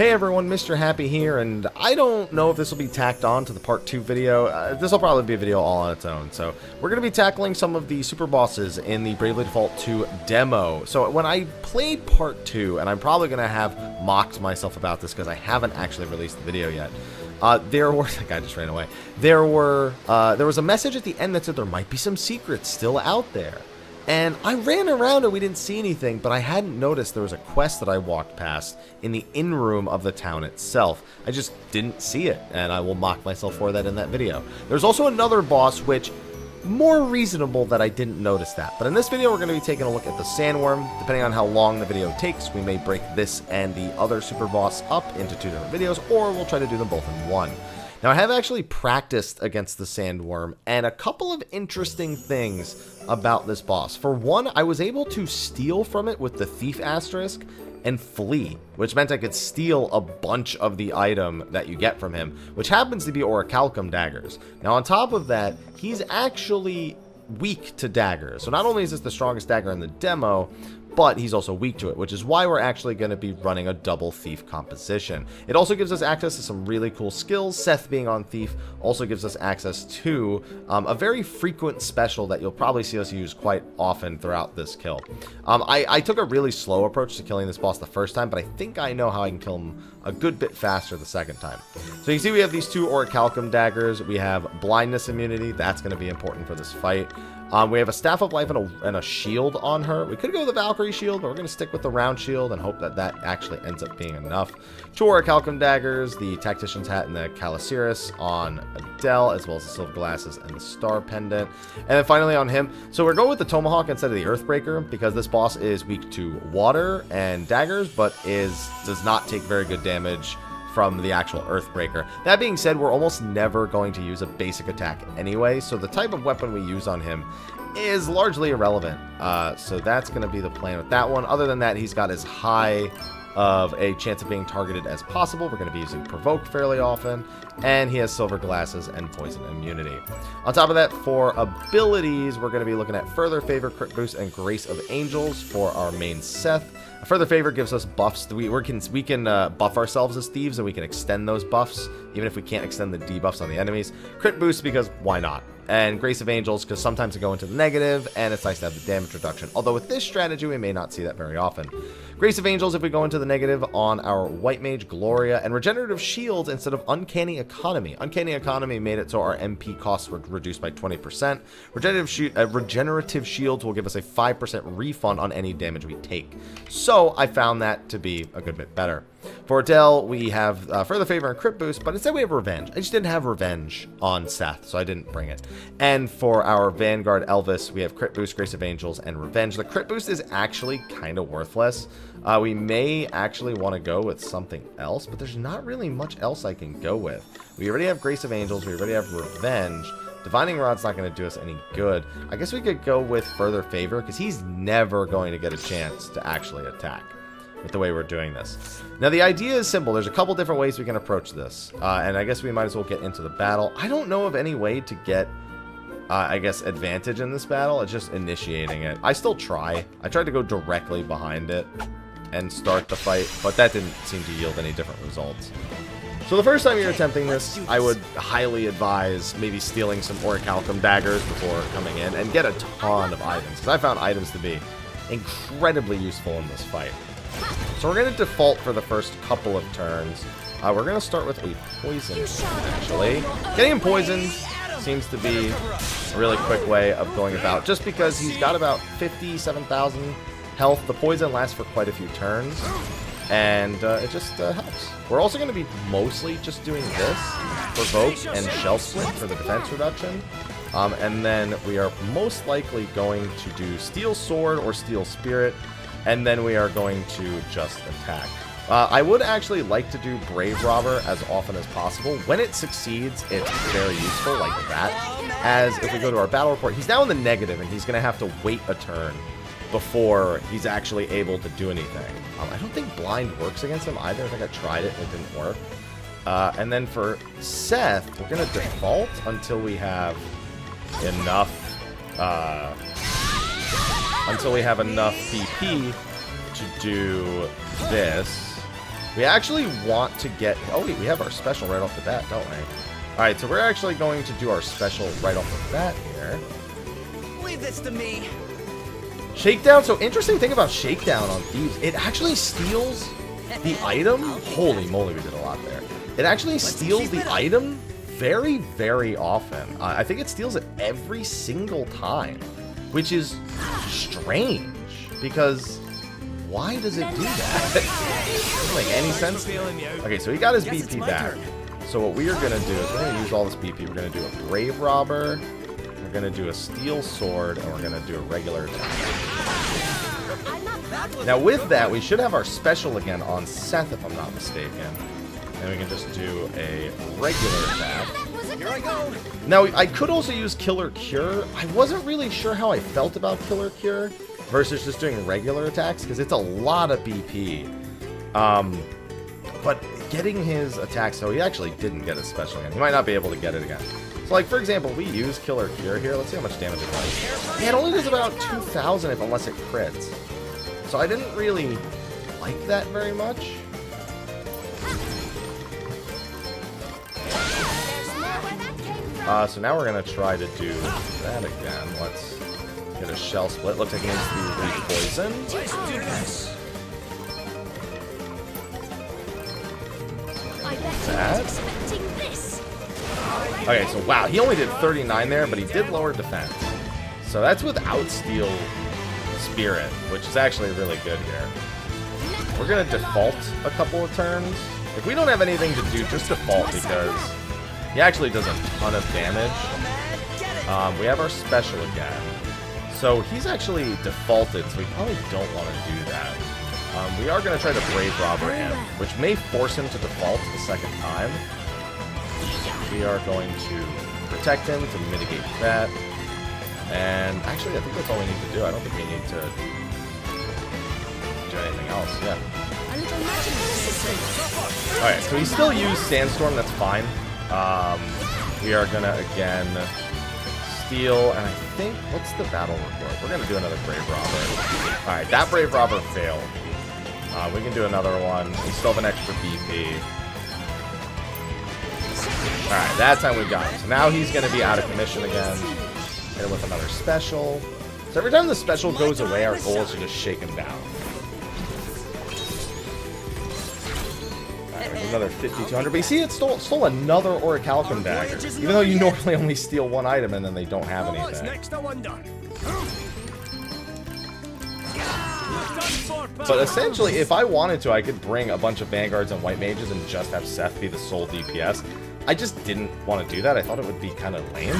Hey everyone, Mr. Happy here, and I don't know if this will be tacked on to the part 2 video. This will probably be a video all on its own. So we're going to be tackling some of the super bosses in the Bravely Default 2 demo. So when I played part 2, and I'm probably going to have mocked myself about this because I haven't actually released the video yet. That guy just ran away. There was a message at the end that said there might be some secrets still out there. And I ran around and we didn't see anything, but I hadn't noticed there was a quest that I walked past in the inn room of the town itself. I just didn't see it, and I will mock myself for that in that video. There's also another boss which, more reasonable that I didn't notice that. But in this video, we're going to be taking a look at the Sandworm. Depending on how long the video takes, we may break this and the other super boss up into 2 different videos, or we'll try to do them both in one. Now, I have actually practiced against the Sandworm, and a couple of interesting things about this boss. For one, I was able to steal from it with the Thief Asterisk and flee, which meant I could steal a bunch of the item that you get from him, which happens to be Orichalcum daggers. Now, on top of that, he's actually weak to daggers. So not only is this the strongest dagger in the demo, but he's also weak to it, which is why we're actually going to be running a double Thief composition. It also gives us access to some really cool skills. Seth being on Thief also gives us access to a very frequent special that you'll probably see us use quite often throughout this kill. I took a really slow approach to killing this boss the first time, but I think I know how I can kill him a good bit faster the second time. So you see we have these 2 Orichalcum daggers. We have blindness immunity. That's going to be important for this fight. We have a Staff of Life and a shield on her. We could go with the Valkyrie shield, but we're going to stick with the round shield and hope that that actually ends up being enough. 2 Orichalcum daggers, the Tactician's Hat and the Calasiris on Adele, as well as the Silver Glasses and the Star Pendant. And then finally on him, so we're going with the Tomahawk instead of the Earthbreaker, because this boss is weak to water and daggers, but does not take very good damage from the actual Earthbreaker. That being said, we're almost never going to use a basic attack anyway, so the type of weapon we use on him is largely irrelevant. So that's going to be the plan with that one. Other than that, he's got as high of a chance of being targeted as possible. We're going to be using Provoke fairly often, and he has Silver Glasses and Poison Immunity. On top of that, for abilities, we're going to be looking at Further Favor, Crit Boost, and Grace of Angels for our main Seth. A Further Favor gives us buffs. We can buff ourselves as thieves, and we can extend those buffs, even if we can't extend the debuffs on the enemies. Crit Boost, because why not? And Grace of Angels, because sometimes they go into the negative, and it's nice to have the damage reduction. Although with this strategy, we may not see that very often. Grace of Angels if we go into the negative on our White Mage Gloria, and Regenerative Shields instead of Uncanny Economy. Uncanny Economy made it so our MP costs were reduced by 20%. Regenerative Shields will give us a 5% refund on any damage we take. So I found that to be a good bit better. For Adele, we have Further Favor and Crit Boost, but instead we have Revenge. I just didn't have Revenge on Seth, so I didn't bring it. And for our Vanguard Elvis, we have Crit Boost, Grace of Angels, and Revenge. The Crit Boost is actually kind of worthless. We may actually want to go with something else, but there's not really much else I can go with. We already have Grace of Angels, we already have Revenge. Divining Rod's not going to do us any good. I guess we could go with Further Favor, because he's never going to get a chance to actually attack with the way we're doing this. Now, the idea is simple. There's a couple different ways we can approach this, and I guess we might as well get into the battle. I don't know of any way to get, I guess, advantage in this battle. It's just initiating it. I still try. I tried to go directly behind it and start the fight, but that didn't seem to yield any different results. So the first time you're attempting this, I would highly advise maybe stealing some Orichalcum daggers before coming in and get a ton of items, because I found items to be incredibly useful in this fight. So we're going to default for the first couple of turns. We're going to start with a poison, actually. Getting him poisoned seems to be a really quick way of going about, just because he's got about 57,000 health. The poison lasts for quite a few turns, and it just helps. We're also going to be mostly just doing this, Provoke and Shell Split for the defense reduction. And then we are most likely going to do Steel Sword or Steel Spirit, and then we are going to just attack. I would actually like to do Brave Robber as often as possible. When it succeeds, it's very useful, like that. As if we go to our battle report, he's now in the negative, and he's going to have to wait a turn before he's actually able to do anything. I don't think Blind works against him either. I think I tried it and it didn't work. And then for Seth, we're going to default until we have enough BP to do this. We actually want to get... Oh, wait, we have our special right off the bat, don't we? Alright, so we're actually going to do our special right off the bat here. Leave this to me. Shakedown. So, interesting thing about Shakedown on Thieves, it actually steals the item. Holy moly, we did a lot there. It actually steals the item very, very often. I think it steals it every single time, which is strange, because why does it do that? Doesn't make any sense. Okay, so he got his BP back. So what we are going to do is we're going to use all this BP. We're going to do a Brave Robber, we're going to do a Steel Sword, and we're going to do a regular attack. Now with that, we should have our special again on Seth, if I'm not mistaken. And we can just do a regular attack. Here I go. Now, I could also use Killer Cure. I wasn't really sure how I felt about Killer Cure versus just doing regular attacks, because it's a lot of BP. But getting his attack, so he actually didn't get his special again. He might not be able to get it again. So, like, for example, we use Killer Cure here. Let's see how much damage it does. Yeah, it only does about 2,000 unless it crits. So I didn't really like that very much. So now we're going to try to do that again. Let's get a Shell Split. Looks like it needs to be re-poisoned. Let's do this. That. Okay, so wow, he only did 39 there, but he did lower defense. So that's without Steel Spirit, which is actually really good here. We're going to default a couple of turns. If we don't have anything to do, just default, because he actually does a ton of damage. We have our special again. So he's actually defaulted, so we probably don't want to do that. We are going to try to Brave Robber him, which may force him to default the second time. We are going to protect him to mitigate that. And actually, I think that's all we need to do. I don't think we need to do anything else. Yeah. Alright, so we still use Sandstorm. That's fine. We are going to, again, steal. And I think, what's the battle report? We're going to do another Brave Robber. Alright, that Brave Robber failed. We can do another one. We still have an extra BP. Alright, that time we got him. So now he's going to be out of commission again. Hit him with another special. So every time the special goes away, our goal is to just shake him down. Alright, another 5,200. But you see, it stole another Orichalcum Dagger. Even though you normally only steal one item and then they don't have anything. But essentially, if I wanted to, I could bring a bunch of Vanguards and White Mages and just have Seth be the sole DPS. I just didn't want to do that. I thought it would be kind of lame.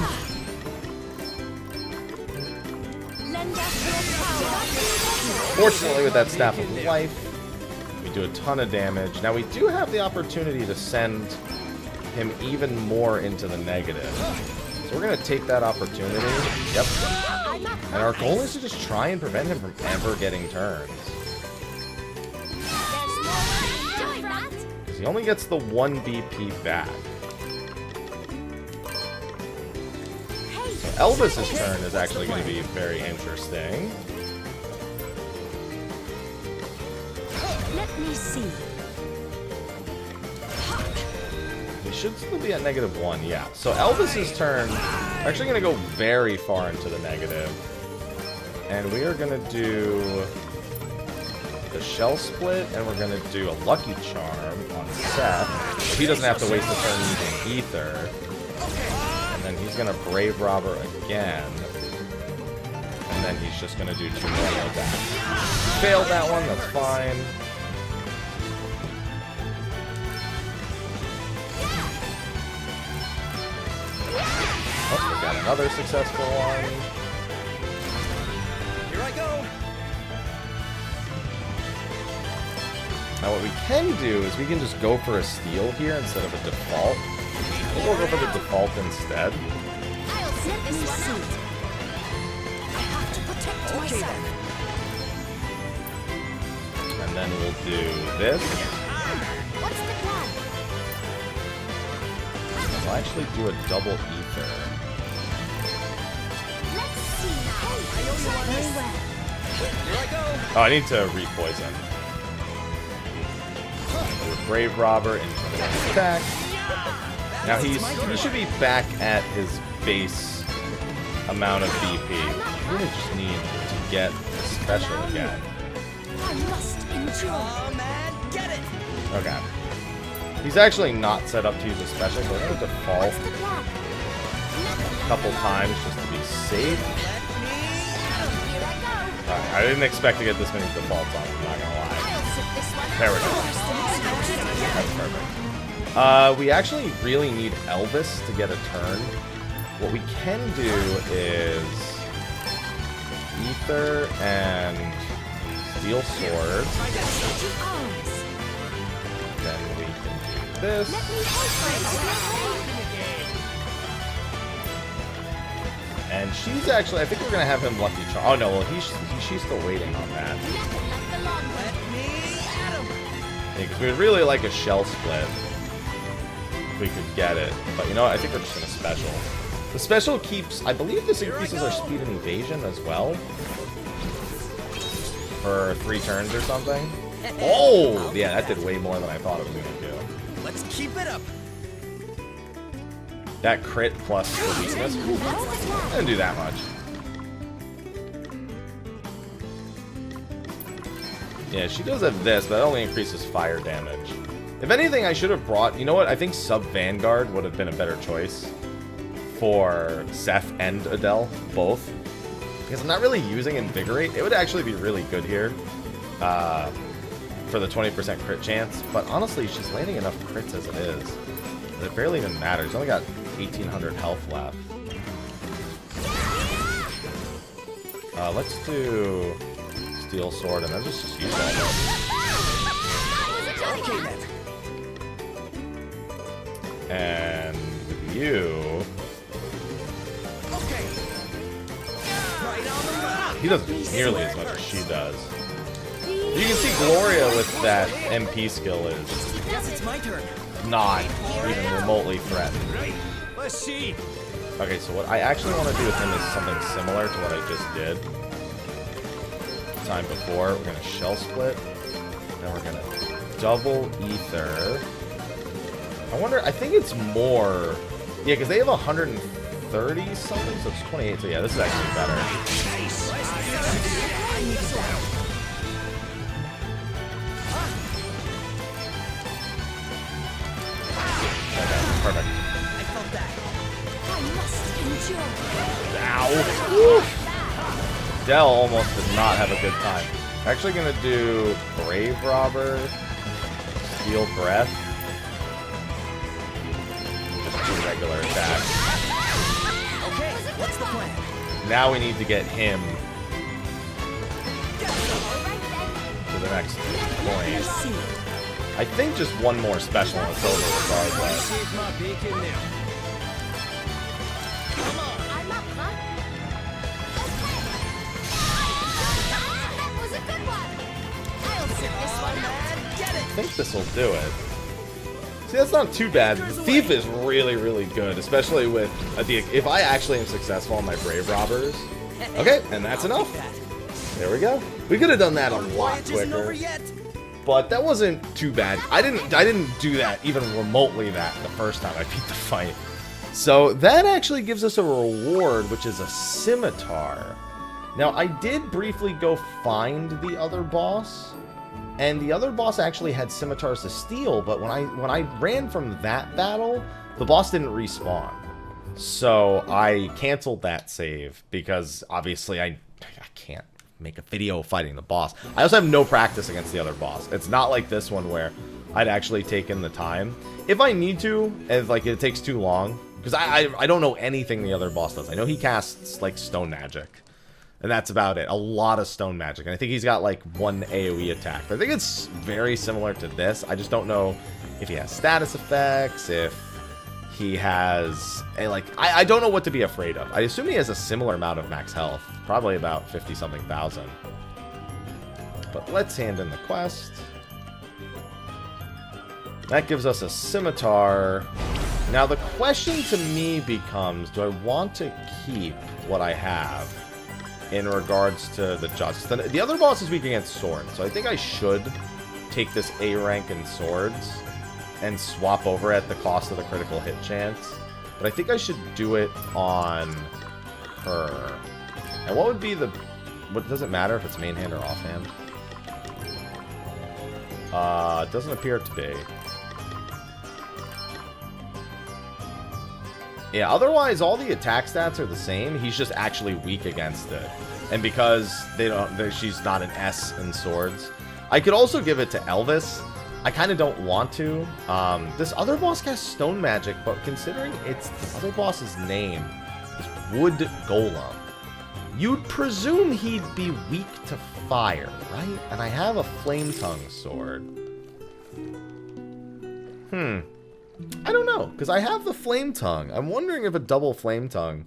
Fortunately, with that Staff of Life, we do a ton of damage. Now, we do have the opportunity to send him even more into the negative. So we're going to take that opportunity. Yep. And our goal is to just try and prevent him from ever getting turns. Because he only gets the 1 BP back. So Elvis's turn is actually going to be very interesting. Let me see. He should still be at -1, yeah. So Elvis's turn, we're actually going to go very far into the negative. And we are going to do the Shell Split, and we're going to do a Lucky Charm on Seth. So he doesn't have to waste a turn using Ether. And then he's going to Brave Robber again. And then he's just going to do 2 more like that. Failed that one, that's fine. Oh, we got another successful one. Here I go. Now what we can do is we can just go for a steal here instead of a default. I think we'll go for the default instead. Let me see. I have to protect myself. And then we'll do this. What's the plan? We'll actually do a double Ether. Let's see. Very well. Here I go. Oh, I need to re-poison. Do a Brave Robber into the attack. Now he should be back at his base amount of BP. We really just need to get the special again. I must endure. Oh, man, get it! Okay. He's actually not set up to use a special, so we're going to default What's the plan? a couple times just to be safe. Here I go. Alright, I didn't expect to get this many defaults on, I'm not gonna lie. I'll sit this one. There we go. First. That's perfect. We actually really need Elvis to get a turn. What we can do is Ether and Steel Sword. Then we can do this. Let me help you. And she's actually, I think we're gonna have him Lucky Charm. Oh no, well she's still waiting on that. Nothing like the long one. Let me at him! Yeah, 'cause we'd really like a shell split if we could get it. But you know what? I think we're just gonna special. The special keeps, I believe this increases our speed and evasion as well. For 3 turns or something. Oh! Yeah, that did way more than I thought it was gonna do. Let's keep it up! That crit plus the weakness. Didn't do that much. Yeah, she does have this, but that only increases fire damage. If anything, I should have brought... You know what? I think Sub Vanguard would have been a better choice for Zeph and Adele, both. Because I'm not really using Invigorate. It would actually be really good here for the 20% crit chance. But honestly, she's landing enough crits as it is. It barely even matters. She's only got 1,800 health left. Let's do Steel Sword and then just use all that. Okay, then. And with you, Okay. Right on the mark! he doesn't do nearly as much as she does. You can see Gloria with that MP skill is Guess it's my turn. not even remotely threatened. Right. Let's see. Okay, so what I actually want to do with him is something similar to what I just did the time before. We're going to shell split, then we're going to double ether. I wonder, I think it's more, yeah, because they have 130 something, so it's 28, so yeah, this is actually better. Okay, perfect. I felt that. I must endure. Ow! Woo. Dell almost did not have a good time. Actually gonna do Brave Robber, Steel Breath, just 2 regular attacks. Okay, what's the plan? Now we need to get him All right then. to the next point. Let's see. I think just one more special and it's over regardless. See if my beacon now. Come on. I'm up, huh? That was a good one. I'll sit this Oh, one out. man, get I it! think this will do it. See, that's not too bad. The Thief is really, really good, especially with if I actually am successful on my Brave Robbers. Okay, and that's enough. There we go. We could have done that a lot Voyage isn't over quicker, yet. but that wasn't too bad. I didn't do that even remotely that the first time I beat the fight. So that actually gives us a reward, which is a scimitar. Now I did briefly go find the other boss. And the other boss actually had scimitars to steal, but when I ran from that battle, the boss didn't respawn. So I canceled that save because obviously I can't make a video fighting the boss. I also have no practice against the other boss. It's not like this one where I'd actually taken the time. If I need to, if like it takes too long, because I don't know anything the other boss does. I know he casts like stone magic. And that's about it. A lot of stone magic. And I think he's got like 1 AoE attack. But I think it's very similar to this. I just don't know if he has status effects, if he has a like... I don't know what to be afraid of. I assume he has a similar amount of max health. Probably about 50-something thousand. But let's hand in the quest. That gives us a scimitar. Now the question to me becomes, do I want to keep what I have in regards to the justice? The other boss is weak against swords, so I think I should take this A rank in swords and swap over at the cost of the critical hit chance. But I think I should do it on her. And what would be the... What, does it matter if it's main hand or offhand? It doesn't appear to be. Yeah, otherwise all the attack stats are the same. He's just actually weak against it. And because she's not an S in swords. I could also give it to Elvis. I kind of don't want to. This other boss casts stone magic, but considering it's the other boss's name is Wood Golem, you'd presume he'd be weak to fire, right? And I have a Flame Tongue sword. I don't know, because I have the Flame Tongue. I'm wondering if a double Flame Tongue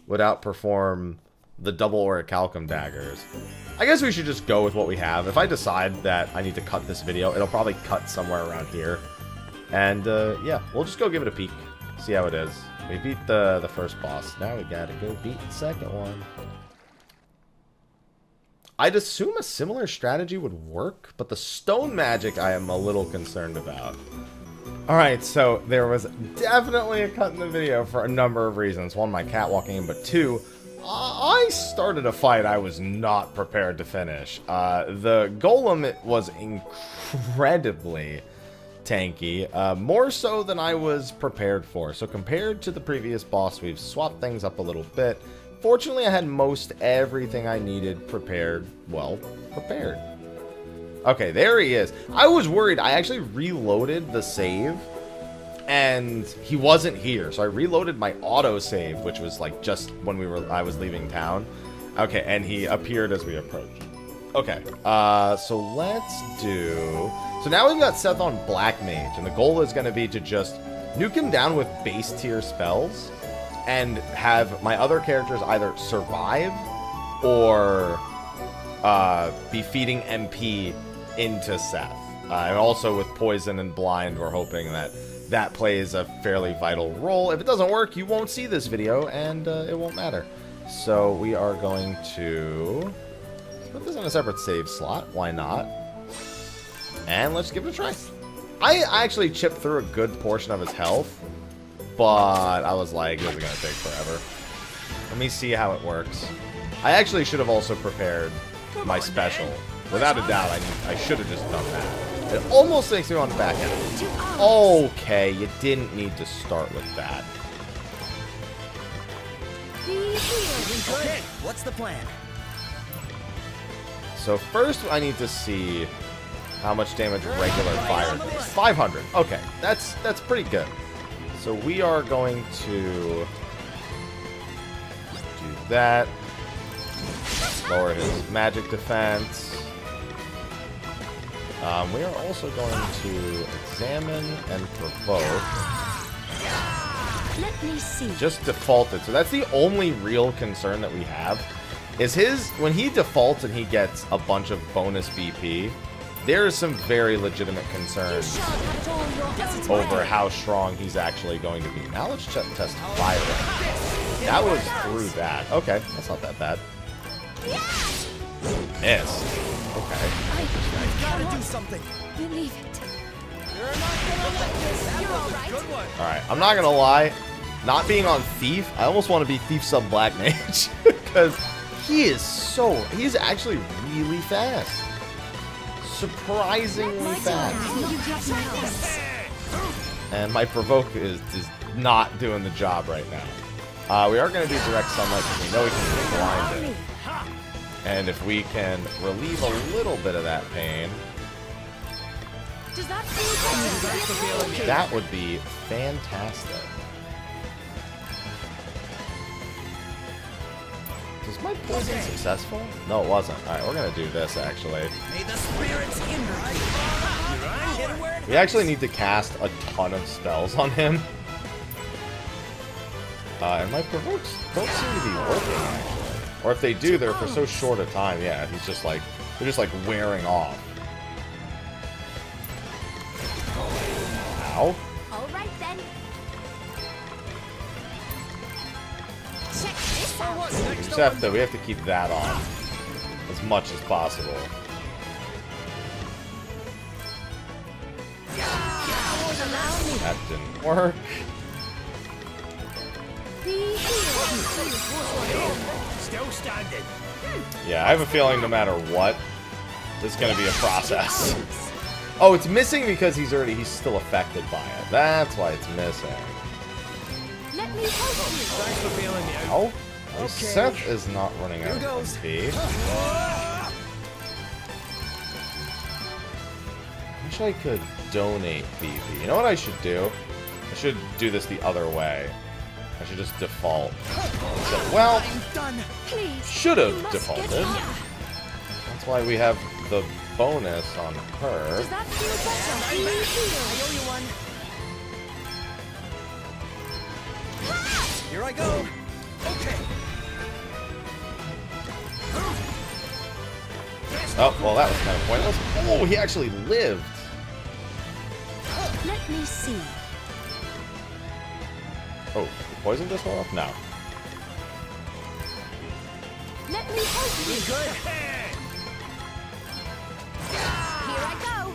would outperform the double Orichalcum daggers. I guess we should just go with what we have. If I decide that I need to cut this video, it'll probably cut somewhere around here. And, yeah, we'll just go give it a peek. See how it is. We beat the first boss. Now we gotta go beat the second one. I'd assume a similar strategy would work, but the stone magic I am a little concerned about. Alright, so there was definitely a cut in the video for a number of reasons. One, my cat walking in, but two, I started a fight I was not prepared to finish. The golem was incredibly tanky, more so than I was prepared for. So compared to the previous boss, we've swapped things up a little bit. Fortunately, I had most everything I needed prepared. Well, prepared. Okay, there he is. I was worried. I actually reloaded the save, and he wasn't here. So I reloaded my autosave, which was like just when I was leaving town. Okay, and he appeared as we approached. Okay, so let's do... So now we've got Seth on Black Mage, and the goal is going to be to just nuke him down with base tier spells and have my other characters either survive or be feeding MP into Seth. And also with Poison and Blind, we're hoping that that plays a fairly vital role. If it doesn't work, you won't see this video, and it won't matter. So we are going to put this in a separate save slot. Why not? And let's give it a try. I actually chipped through a good portion of his health, but I was like, this is going to take forever. Let me see how it works. I actually should have also prepared my special. Without a doubt, I should have just done that. It almost makes me want to back out. Okay, you didn't need to start with that. Okay, what's the plan? So first I need to see how much damage regular fire does. 500. Okay, that's pretty good. So we are going to do that. Lower his magic defense. We are also going to examine and provoke. Let me see. Just defaulted. So that's the only real concern that we have. Is when he defaults and he gets a bunch of bonus BP, there is some very legitimate concerns over how strong he's actually going to be. Now let's test fire. That was through that. Okay, that's not that bad. Missed. Okay. I gotta do something. Believe it. You're not gonna like this. That was a good one. Alright, I'm not gonna lie. Not being on Thief, I almost want to be Thief sub Black Mage. Because he's actually really fast. Surprisingly fast. And my provoke is not doing the job right now. We are going to do direct sunlight because we know we can blind it. And if we can relieve a little bit of that pain, Does that feel that would be fantastic. Was my poison successful? No, it wasn't. Alright, we're going to do this actually. May the spirits hinder you. We actually need to cast a ton of spells on him. And my provokes don't seem to be working, actually. Or if they do, they're for so short a time. Yeah, they're just like wearing off. Ow. All right then. Check this out. Except that we have to keep that on as much as possible. That didn't work. Be healed. Still standing. Yeah, I have a feeling no matter what, this is gonna be a process. Oh, it's missing because he's still affected by it. That's why it's missing. Let me help you. Thanks for bailing me out. Oh, well, Seth is not running out of XP. Wish I could donate BB. You know what I should do? I should do this the other way. I should just default. So, well, Please. should have you must defaulted. get up. That's why we have the bonus on her. Does that feel better? Be healed. Here I go. Okay. Oh, well, that was kind of pointless. Oh, he actually lived. Let me see. Oh, the poison just went off? No. Let me help you. Good. Here I go.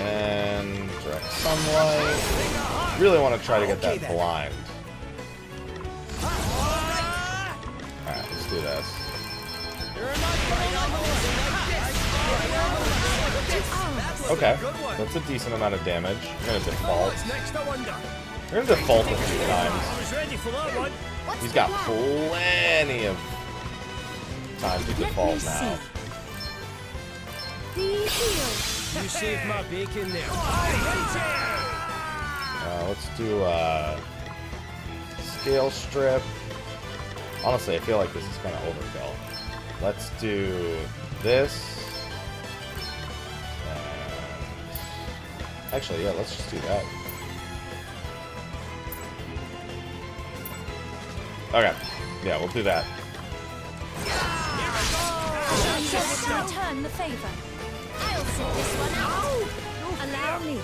And direct sunlight. Really want to try to get that blind. Alright, let's do this. Okay, that's a decent amount of damage. I'm gonna default. Next I wonder. We're gonna default a few times. I was ready for that one. What's He's the got plan? plenty of time to Let me default see. now. Be healed. You saved my bacon there. Let's do scale strip. Honestly, I feel like this is kind of overkill. Let's do this. And actually, yeah, let's just do that. Okay. Yeah, we'll do that. Just return the favor. I'll sit this one out. Allow me.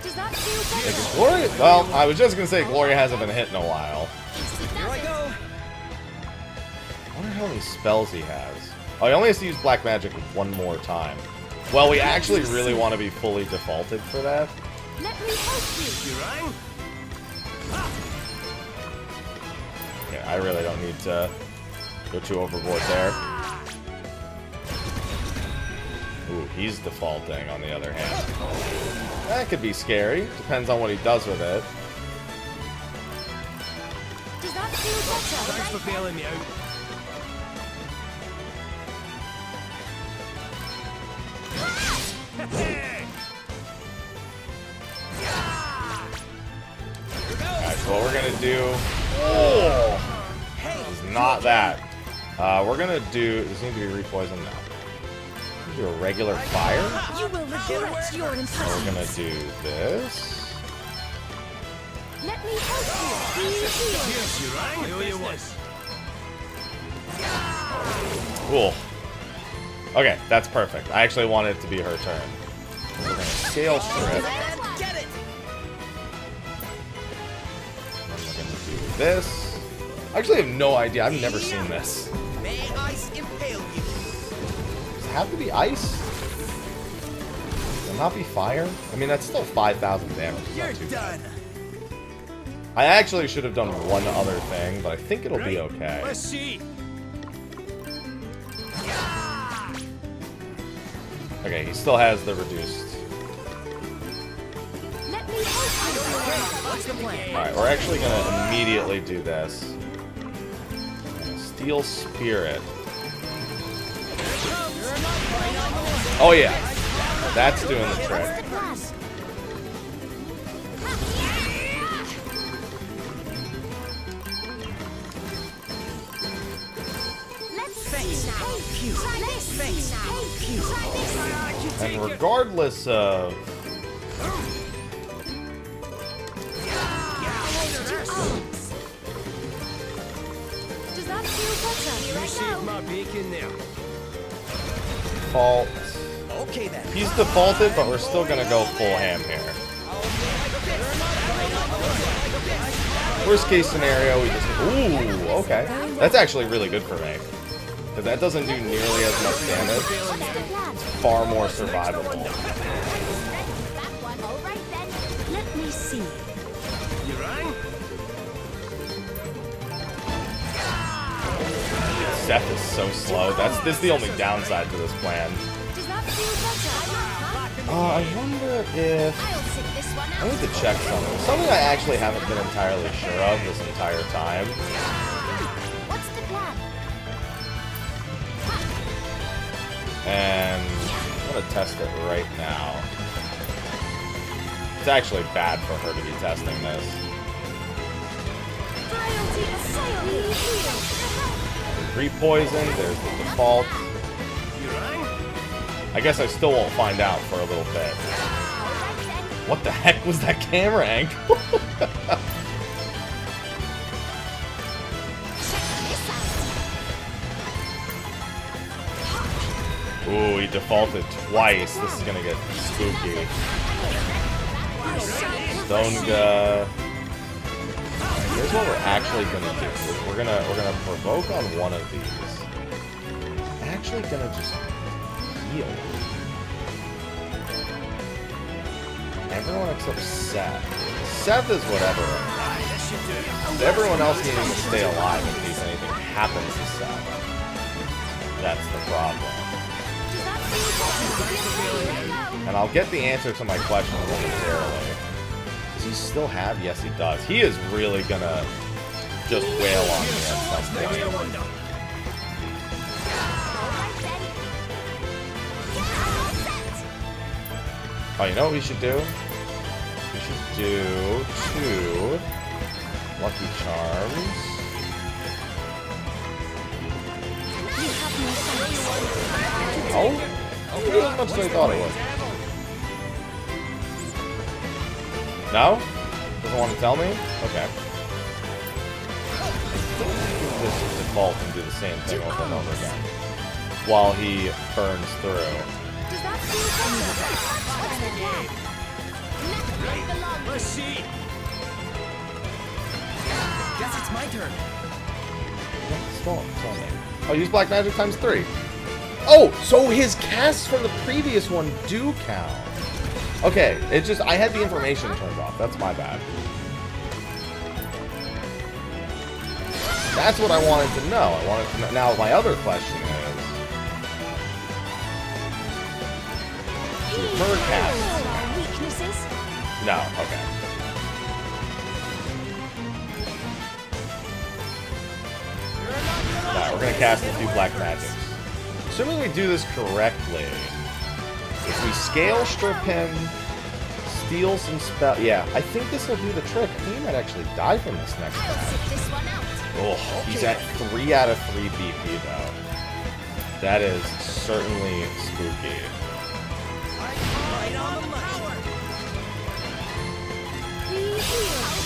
Does that feel better? Gloria, well, I was just gonna say Gloria hasn't been hit in a while. Here I go. I wonder how many spells he has. Oh, he only has to use Black Magic one more time. Well, we actually really want to be fully defaulted for that. Let me help you. You rang? Yeah, I really don't need to go too overboard there. Ooh, he's defaulting on the other hand. That could be scary. Depends on what he does with it. Does that feel better? Thanks for bailing me out. Alright, so what we're gonna do is not that. We're gonna do. Does it need to be repoisoned now? Do a regular fire. You will regret your We're impertinence. gonna do this. Let me help you. Be healed. Yes, you rang. I owe you one. Cool. Okay, that's perfect. I actually wanted it to be her turn. We're gonna scale strip. Get it! And we're gonna do this. I actually have no idea. I've never seen this. May ice impale you. Does it have to be ice? Does it not be fire? I mean, that's still 5,000 damage. It's You're not too bad. done. I actually should have done one other thing, but I think it'll be okay. Let's see. Okay, he still has the reduced. Let me help you. What's the plan? Alright, we're actually gonna immediately do this. Steel Spirit. Oh yeah, that's doing the trick. What's the plan? Let's see now. Try this. Try this. And regardless of... Does that feel better? Here You I saved go. my bacon there. Fault. Okay then. He's defaulted, but we're still gonna go full ham here. Worst case scenario, we just... Ooh, okay. That's actually really good for me. because that doesn't do nearly as much damage. What's the plan? Far more survivable. That one. All right then. Let me see. You rang? Seth is so slow. This is the only downside to this plan. Does that feel better? I wonder if... I'll sit this one I out. need to check something. Something I actually haven't been entirely sure of this entire time. What's the plan? And I'm going to test it right now. It's actually bad for her to be testing this. Frailty assail me. There's re-poison, there's the default. You rang? I guess I still won't find out for a little bit. All right then. What the heck was that camera angle? Check this out. Ooh, he defaulted twice. This is gonna get spooky. Stonega. Here's what we're actually gonna do. We're gonna provoke on one of these. Actually gonna just heal. Everyone except Seth. Seth is whatever. Yes, you do. Everyone else needing to stay alive in case anything happens to Seth. That's the problem. Does that feel better? And I'll get the answer to my question momentarily. Does he still have? Yes, he does. He is really gonna just wail on me at some Next point. one done. All right then. All set. Oh, you know what we should do? We should do 2 Lucky Charms. You have no sense. Oh? It did as much as I thought it would. No? Doesn't want to tell me? Okay. This is default and do the same thing over and over again. While he burns through. Does that feel better? What's the plan? Nothing belongs. Let's see. Guess it's my turn. Stall me. Oh, use Black Magic times 3. Oh, so his casts from the previous one do count. Okay, it just, I had the information turned off. That's my bad. That's what I wanted to know. I wanted to know. Now, my other question is, do her casts count? Weaknesses? No, okay. Alright, we're gonna cast a few Black Magics. Assuming we do this correctly, if we scale strip him, steal some spell. Yeah, I think this will do the trick. I think he might actually die from this next I'll match. sit this one out. Oh, he's at 3 out of 3 BP though. That is certainly spooky. Right on the money. Be healed.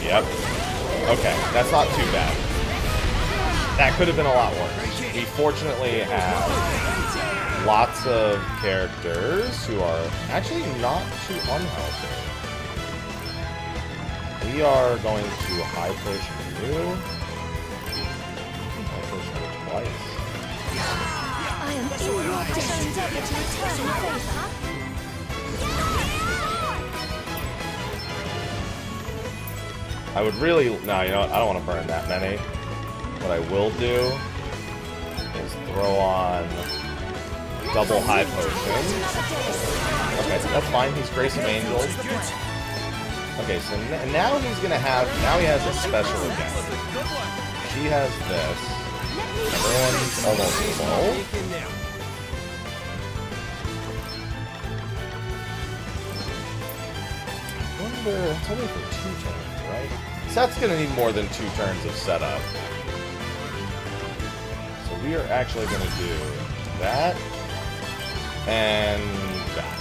Yep. Okay, that's not too bad. That could have been a lot worse. We fortunately have lots of characters who are actually not too unhealthy. We are going to high potion you. High potion you twice. I am in your power. Endeavor to return the favor. I would really... No, you know what? I don't want to burn that many. What I will do is throw on double high potion. Okay, that's fine. He's Grace of Angels. Okay, so now he's gonna have... Now he has a special again. She has this. Everyone's almost full. Taken now. I wonder... It's only for 2 turns, right? Seth's gonna need more than 2 turns of setup. So we are actually gonna do that. And that.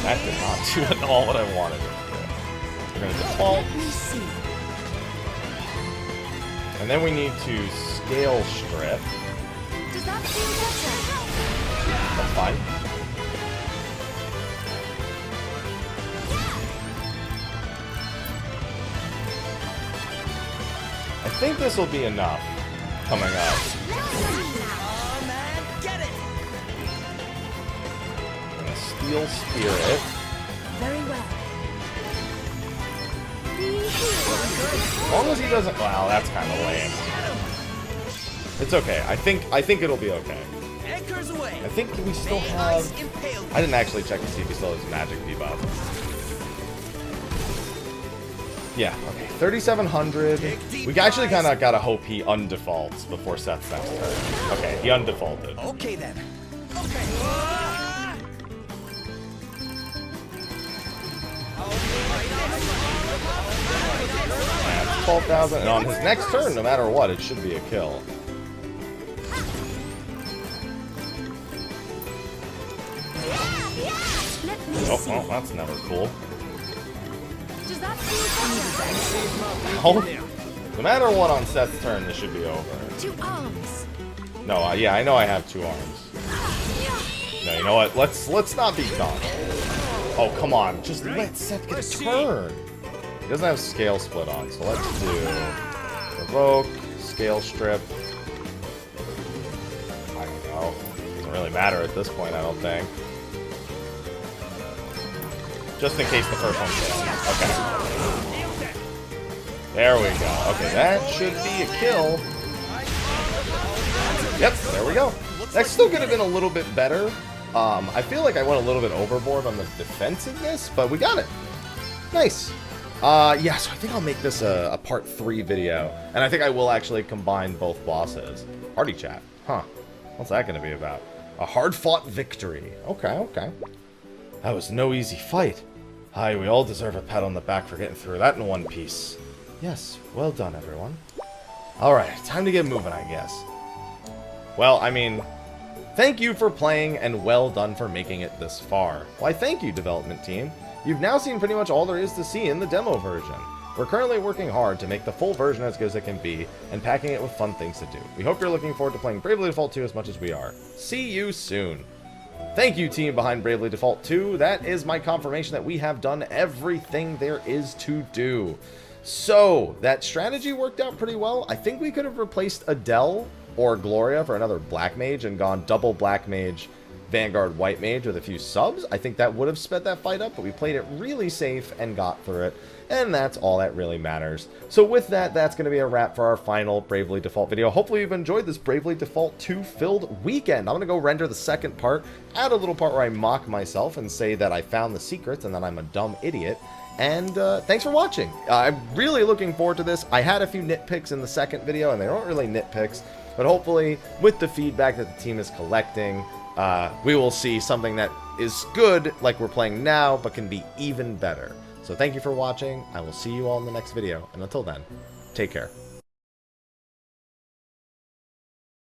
That did not do at all what I wanted it to do. We're gonna default. Let me see. And then we need to scale strip. Does that feel better? That's fine. I think this will be enough. coming up. Oh, man, get it! Gonna Steel Spirit. Very well. As long as he doesn't... Wow, that's kind of lame. It's okay. I think it'll be okay. Anchors away. I think we still May have... ice impale you. I didn't actually check to see if he still has magic debuff. Yeah, okay. 3,700. We actually kind of gotta hope he undefaults before Seth's next turn. Okay, he undefaulted. Okay, then. Okay. 12,000, and on his next turn, no matter what, it should be a kill. Let me Oh, see. well, that's never cool. Does that feel Oh, no matter what on Seth's turn, this should be over. better? 2 arms. No, yeah, I know I have 2 arms. No, you know what? Let's not be dumb. Oh, come on. Just let Seth get a turn. He doesn't have Scale Split on, so let's do Revoke, Scale Strip. I don't know. Doesn't really matter at this point, I don't think. Just in case the first one fails. Okay. There we go. Okay, that should be a kill. Yep, there we go. That still could have been a little bit better. I feel like I went a little bit overboard on the defensiveness, but we got it. Nice. Yeah, so I think I'll make this a part 3 video. And I think I will actually combine both bosses. Party chat. Huh. What's that going to be about? A hard-fought victory. Okay, okay. That was no easy fight. Aye, we all deserve a pat on the back for getting through that in one piece. Yes, well done, everyone. Alright, time to get moving, I guess. Well, I mean, thank you for playing, and well done for making it this far. Why, thank you, development team. You've now seen pretty much all there is to see in the demo version. We're currently working hard to make the full version as good as it can be, and packing it with fun things to do. We hope you're looking forward to playing Bravely Default 2 as much as we are. See you soon. Thank you, team behind Bravely Default 2. That is my confirmation that we have done everything there is to do. So, that strategy worked out pretty well. I think we could have replaced Adele or Gloria for another Black Mage and gone double Black Mage, Vanguard White Mage with a few subs. I think that would have sped that fight up, but we played it really safe and got through it, and that's all that really matters. So with that, that's going to be a wrap for our final Bravely Default video. Hopefully you've enjoyed this Bravely Default 2 filled weekend. I'm going to go render the second part, add a little part where I mock myself and say that I found the secrets and that I'm a dumb idiot. And thanks for watching. I'm really looking forward to this. I had a few nitpicks in the second video, and they weren't really nitpicks, but hopefully with the feedback that the team is collecting, we will see something that is good like we're playing now, but can be even better. So thank you for watching. I will see you all in the next video. And until then, take care.